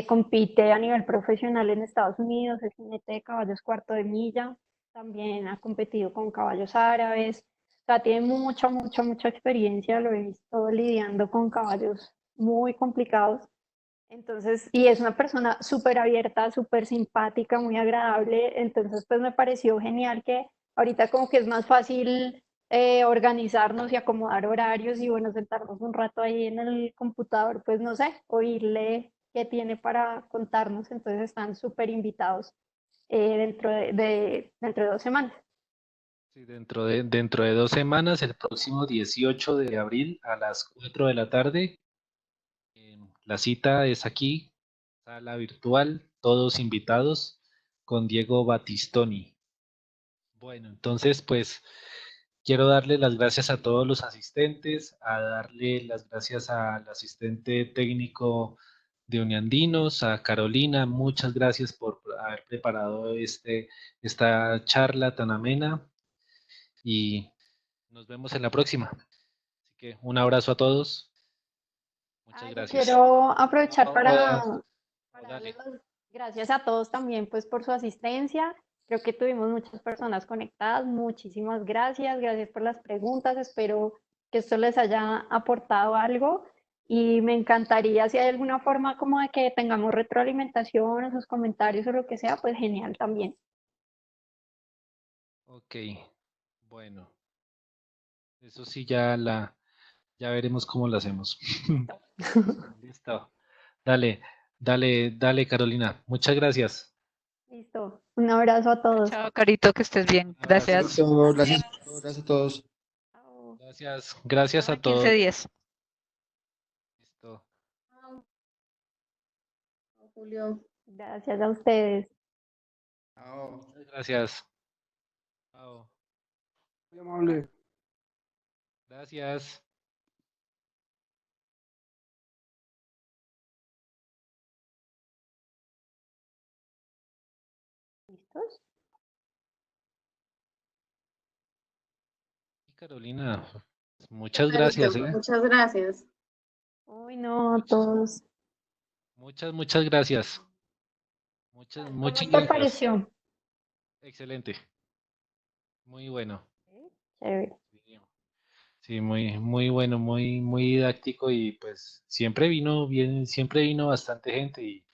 compite a nivel profesional en Estados Unidos, es jinete de caballos cuarto de milla, también ha competido con caballos árabes, o sea, tiene mucha experiencia, lo he visto lidiando con caballos muy complicados. Entonces, y es una persona súper abierta, súper simpática, muy agradable. Entonces, pues me pareció genial que ahorita como que es más fácil organizarnos y acomodar horarios y bueno, sentarnos un rato ahí en el computador, pues no sé, oírle qué tiene para contarnos. Entonces están súper invitados dentro de 2 semanas. Sí, dentro de 2 semanas, el próximo 18 de abril a las 4 de la tarde, la cita es aquí, sala virtual, todos invitados, con Diego Battistoni. Bueno, entonces, pues quiero darle las gracias a todos los asistentes, a darle las gracias al asistente técnico de Uniandinos, a Carolina, muchas gracias por haber preparado esta charla tan amena y nos vemos en la próxima. Así que un abrazo a todos, muchas Yo gracias. quiero aprovechar para darles Dale. las gracias a todos también pues por su asistencia. Creo que tuvimos muchas personas conectadas. Muchísimas gracias. Gracias por las preguntas. Espero que esto les haya aportado algo. Y me encantaría, si hay alguna forma como de que tengamos retroalimentación, esos comentarios o lo que sea, pues genial también. Ok, bueno, eso sí ya veremos cómo lo hacemos. Listo. Listo. Dale, dale, Carolina. Muchas gracias. Listo. Un abrazo a Chao, todos. chao, Carito, que estés bien. Un abrazo. Gracias. Listo, gracias a todos. Chao. Gracias Hablamos a en 15 todos. días. Listo. Chao, Julio. Gracias a ustedes. Chao. Muchas gracias. Chao. Muy amable. Gracias. ¿Listos? Y Carolina, muchas Listo, gracias, ¿eh? muchas gracias. Uy, no, a Muchas, todos. muchas gracias. ¿Cómo Muchas te gracias. pareció? Excelente. Muy bueno. Sí, chévere. Sí, sí, muy bueno, muy didáctico y pues siempre vino bien, siempre vino bastante gente y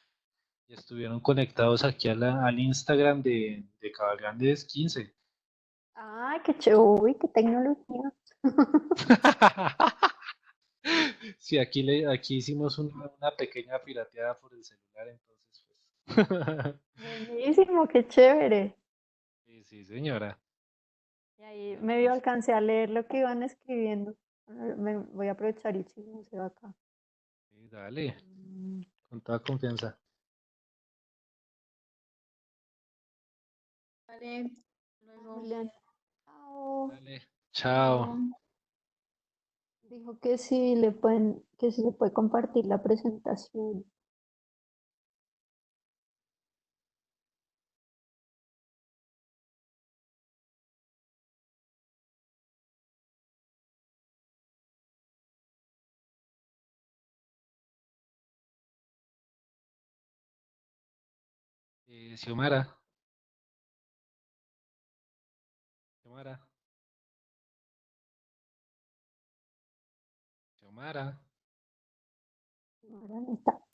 estuvieron conectados aquí al Instagram de Cabalgandes 15. Ay, qué chévere. Uy, qué tecnología. Sí, aquí hicimos una pequeña pirateada por el celular, entonces pues. Buenísimo, qué chévere. Sí, sí, señora. Y ahí medio Entonces, alcancé a leer lo que iban escribiendo. Me voy a aprovechar y chismoseo acá. sí, dale, Mm, con toda confianza. Vale, luego. Julián, chao. Dale, Chao. chao. Dijo que sí le puede compartir la presentación. Xiomara, Xiomara, Xiomara. Ahora no está.